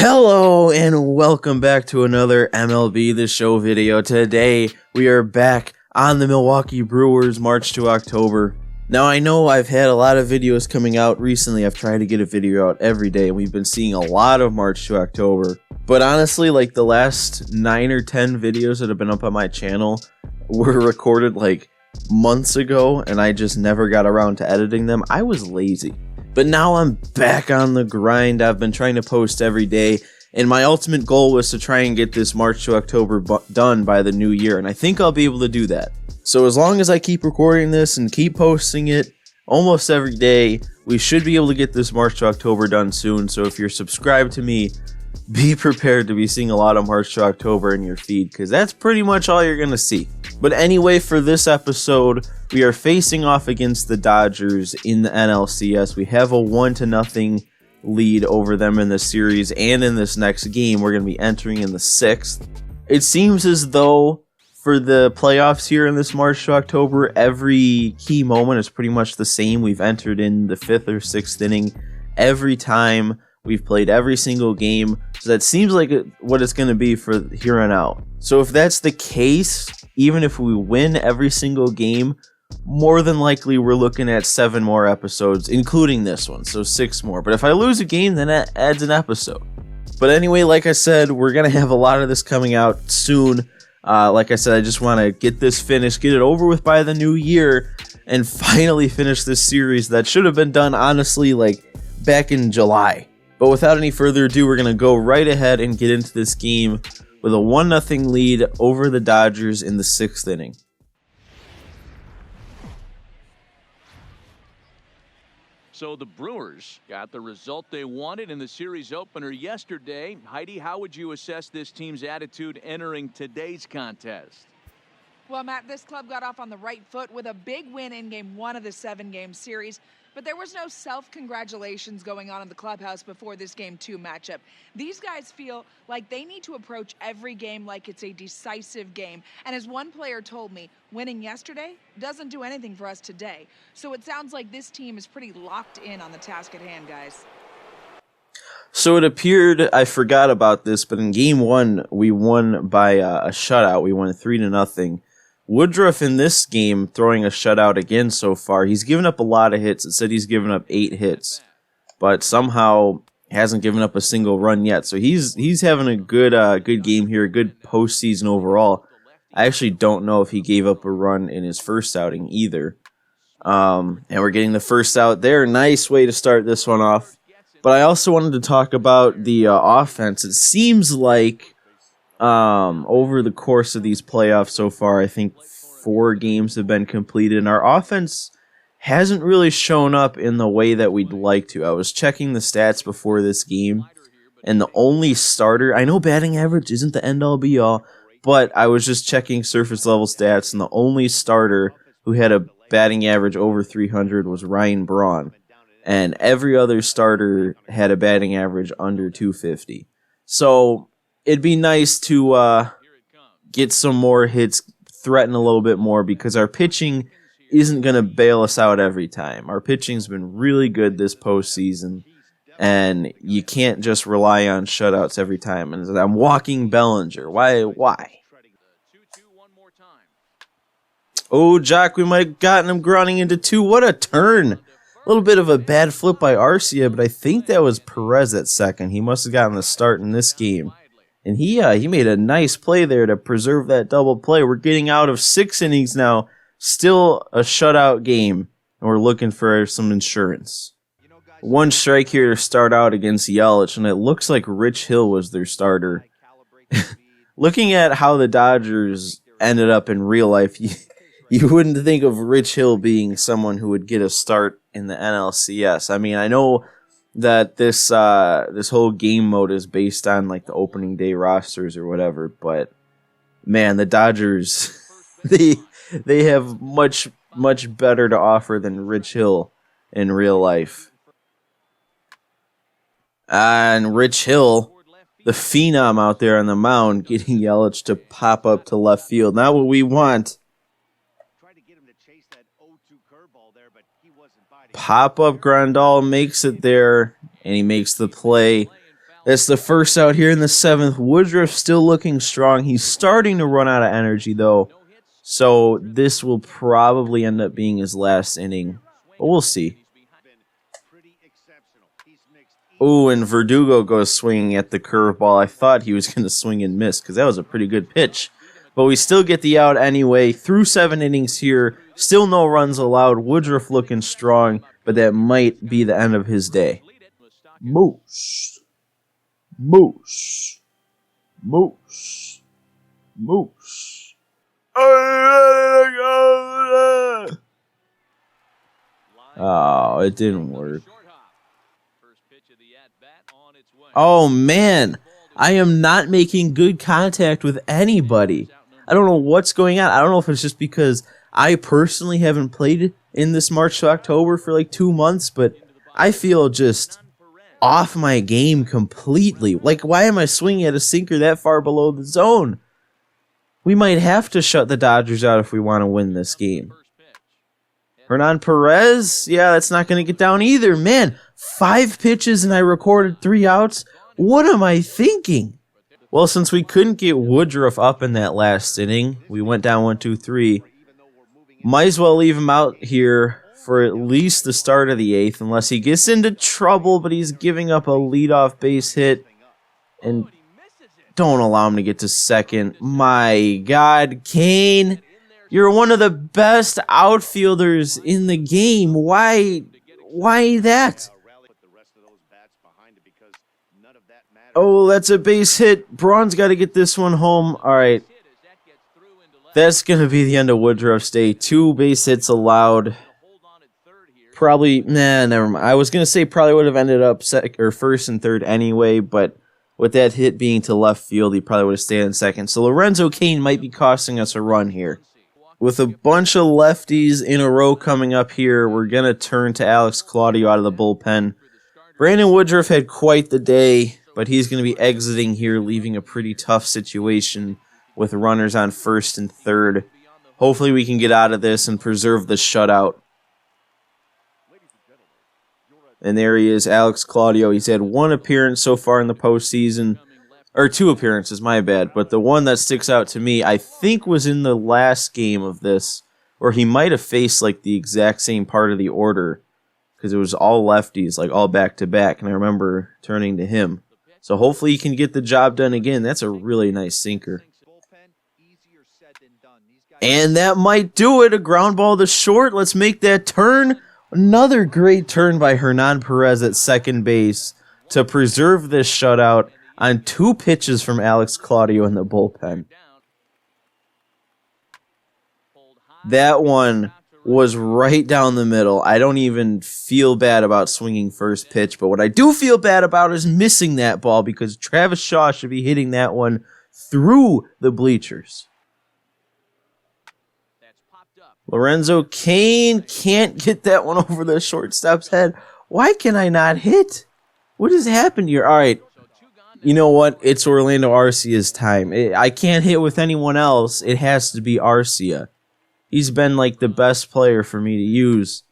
Hello and welcome back to another MLB The Show video. Today we are back on the Milwaukee Brewers March to October. Now I know I've had a lot of videos coming out recently. I've tried to get a video out every day and we've been seeing a lot of March to October. But honestly, like the last 9 or 10 videos that have been up on my channel were recorded like months ago and I just never got around to editing them. I was lazy. But now I'm back on the grind. I've been trying to post every day, and my ultimate goal was to try and get this March to October done by the new year, and I think I'll be able to do that. So as long as I keep recording this and keep posting it almost every day, we should be able to get this March to October done soon. So if you're subscribed to me, be prepared to be seeing a lot of March to October in your feed, because that's pretty much all you're going to see. But anyway, for this episode, we are facing off against the Dodgers in the NLCS. We have a 1-0 lead over them in this series, and in this next game, we're going to be entering in the 6th. It seems as though for the playoffs here in this March to October, every key moment is pretty much the same. We've entered in the 5th or 6th inning every time. We've played every single game, so that seems like what it's going to be for here on out. So if that's the case, even if we win every single game, more than likely we're looking at 7 more episodes, including this one, so 6 more. But if I lose a game, then that adds an episode. But anyway, like I said, we're going to have a lot of this coming out soon. Like I said, I just want to get this finished, get it over with by the new year, and finally finish this series that should have been done, honestly, like back in July. But without any further ado, we're going to go right ahead and get into this game with a 1-0 lead over the Dodgers in the 6th inning. So the Brewers got the result they wanted in the series opener yesterday. Heidi, how would you assess this team's attitude entering today's contest? Well, Matt, this club got off on the right foot with a big win in Game 1 of the 7-game series, but there was no self-congratulations going on in the clubhouse before this Game 2 matchup. These guys feel like they need to approach every game like it's a decisive game, and as one player told me, winning yesterday doesn't do anything for us today. So it sounds like this team is pretty locked in on the task at hand, guys. So it appeared, I forgot about this, but in Game 1, we won by a shutout. We won 3-0. Woodruff in this game throwing a shutout again so far. He's given up a lot of hits. It said he's given up 8 hits, but somehow hasn't given up a single run yet. So he's having a good game here, a good postseason overall. I actually don't know if he gave up a run in his first outing either. And we're getting the first out there. Nice way to start this one off. But I also wanted to talk about the offense. It seems like over the course of these playoffs so far, I think 4 games have been completed, and our offense hasn't really shown up in the way that we'd like to. I was checking the stats before this game, and the only starter, I know batting average isn't the end-all be-all, but I was just checking surface level stats, and the only starter who had a batting average over 300 was Ryan Braun, and every other starter had a batting average under 250. So it'd be nice to get some more hits, threaten a little bit more, because our pitching isn't going to bail us out every time. Our pitching's been really good this postseason, and you can't just rely on shutouts every time. And I'm walking Bellinger. Why? Oh, Jock, we might have gotten him grounding into 2. What a turn. A little bit of a bad flip by Arcia, but I think that was Perez at second. He must have gotten the start in this game. And he made a nice play there to preserve that double play. We're getting out of 6 innings now. Still a shutout game. And we're looking for some insurance. 1 strike here to start out against Yelich. And it looks like Rich Hill was their starter. Looking at how the Dodgers ended up in real life, you wouldn't think of Rich Hill being someone who would get a start in the NLCS. I mean, I know that this whole game mode is based on like the opening day rosters or whatever, but man, the Dodgers they have much better to offer than Rich Hill in real life. And Rich Hill, the phenom out there on the mound, getting Yelich to pop up to left field. Not what we want. Pop-up Grandal makes it there, and he makes the play. That's the first out here in the 7th. Woodruff still looking strong. He's starting to run out of energy, though. So this will probably end up being his last inning. But we'll see. Oh, and Verdugo goes swinging at the curveball. I thought he was going to swing and miss because that was a pretty good pitch. But we still get the out anyway. Through 7 innings here. Still no runs allowed. Woodruff looking strong, but that might be the end of his day. Moose. Moose. Moose. Moose. Oh, it didn't work. Oh, man. I am not making good contact with anybody. I don't know what's going on. I don't know if it's just because I personally haven't played in this March to October for like 2 months, but I feel just off my game completely. Like, why am I swinging at a sinker that far below the zone? We might have to shut the Dodgers out if we want to win this game. Hernan Perez? Yeah, that's not going to get down either. Man, 5 pitches and I recorded 3 outs? What am I thinking? Well, since we couldn't get Woodruff up in that last inning, we went down 1-2-3. Might as well leave him out here for at least the start of the 8th, unless he gets into trouble, but he's giving up a leadoff base hit. And don't allow him to get to second. My God, Kane, you're one of the best outfielders in the game. Why that? Oh, that's a base hit. Braun's got to get this one home. All right. That's going to be the end of Woodruff's day. 2 base hits allowed. Probably, never mind. I was going to say probably would have ended up first and third anyway, but with that hit being to left field, he probably would have stayed in second. So Lorenzo Cain might be costing us a run here. With a bunch of lefties in a row coming up here, we're going to turn to Alex Claudio out of the bullpen. Brandon Woodruff had quite the day, but he's going to be exiting here, leaving a pretty tough situation with runners on first and third. Hopefully we can get out of this and preserve the shutout. And there he is, Alex Claudio. He's had 1 appearance so far in the postseason. Or 2 appearances, my bad. But the one that sticks out to me, I think, was in the last game of this, or he might have faced like the exact same part of the order, because it was all lefties, like all back-to-back, and I remember turning to him. So hopefully he can get the job done again. That's a really nice sinker. And that might do it. A ground ball to short. Let's make that turn. Another great turn by Hernan Perez at second base to preserve this shutout on 2 pitches from Alex Claudio in the bullpen. That one was right down the middle. I don't even feel bad about swinging first pitch, but what I do feel bad about is missing that ball, because Travis Shaw should be hitting that one through the bleachers. Lorenzo Cain can't get that one over the shortstop's head. Why can I not hit? What has happened here? All right. You know what? It's Orlando Arcia's time. I can't hit with anyone else. It has to be Arcia. He's been like the best player for me to use.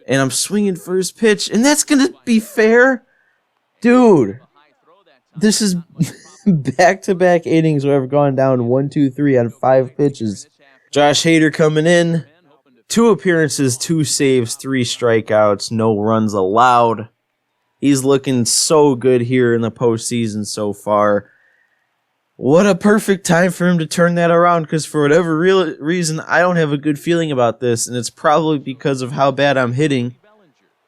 And I'm swinging first pitch. And that's going to be fair? Dude. This is back-to-back innings where I've gone down 1-2-3 on 5 pitches. Josh Hader coming in. 2 appearances, 2 saves, 3 strikeouts, no runs allowed. He's looking so good here in the postseason so far. What a perfect time for him to turn that around, because for whatever reason, I don't have a good feeling about this, and it's probably because of how bad I'm hitting.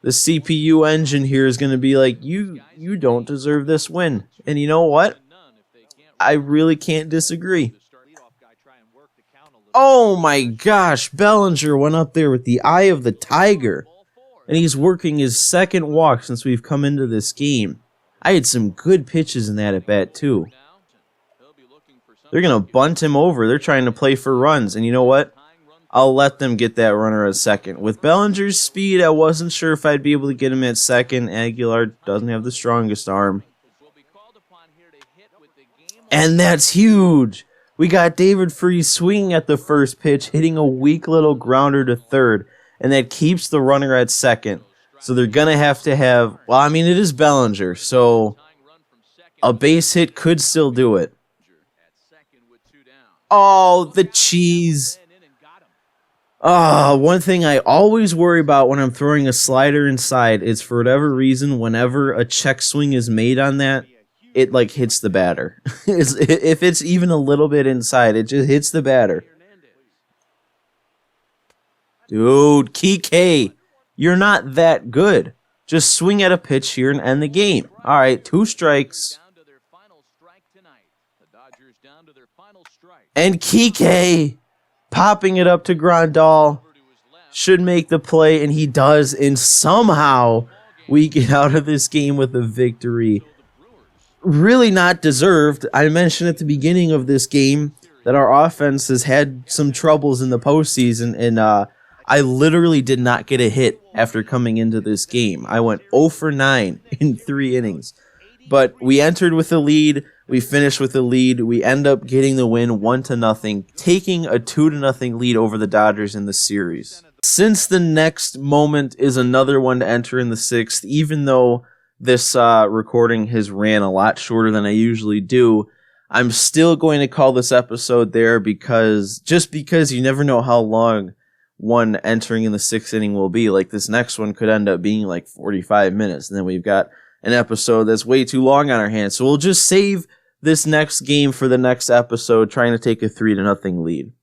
The CPU engine here is going to be like, you don't deserve this win. And you know what? I really can't disagree. Oh my gosh, Bellinger went up there with the eye of the tiger. And he's working his second walk since we've come into this game. I had some good pitches in that at bat too. They're going to bunt him over. They're trying to play for runs. And you know what? I'll let them get that runner at second. With Bellinger's speed, I wasn't sure if I'd be able to get him at second. Aguilar doesn't have the strongest arm. And that's huge. We got David Freese swinging at the first pitch, hitting a weak little grounder to third, and that keeps the runner at second. So they're going to have, well, I mean, it is Bellinger, so A base hit could still do it. Oh, the cheese. One thing I always worry about when I'm throwing a slider inside is, for whatever reason, whenever a check swing is made on that, it like hits the batter. If it's even a little bit inside, it just hits the batter. Dude, Kike, you're not that good. Just swing at a pitch here and end the game. All right, 2 strikes. And Kike popping it up to Grandal should make the play, and he does, and somehow we get out of this game with a victory. Really not deserved. I mentioned at the beginning of this game that our offense has had some troubles in the postseason, and I literally did not get a hit after coming into this game. I went 0 for 9 in 3 innings. But we entered with a lead. We finished with a lead. We end up getting the win 1-0, taking a 2-0 lead over the Dodgers in the series. Since the next moment is another one to enter in the 6th, even though this recording has ran a lot shorter than I usually do, I'm still going to call this episode there because you never know how long one entering in the 6th inning will be. Like, this next one could end up being like 45 minutes, and then we've got an episode that's way too long on our hands. So we'll just save this next game for the next episode, trying to take a 3-0 lead.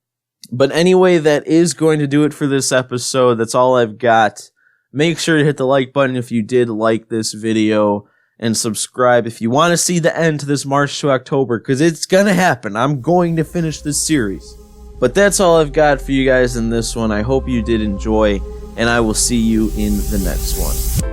But anyway, that is going to do it for this episode. That's all I've got. Make sure to hit the like button if you did like this video, and subscribe if you want to see the end to this March to October, because it's going to happen. I'm going to finish this series. But that's all I've got for you guys in this one. I hope you did enjoy, and I will see you in the next one.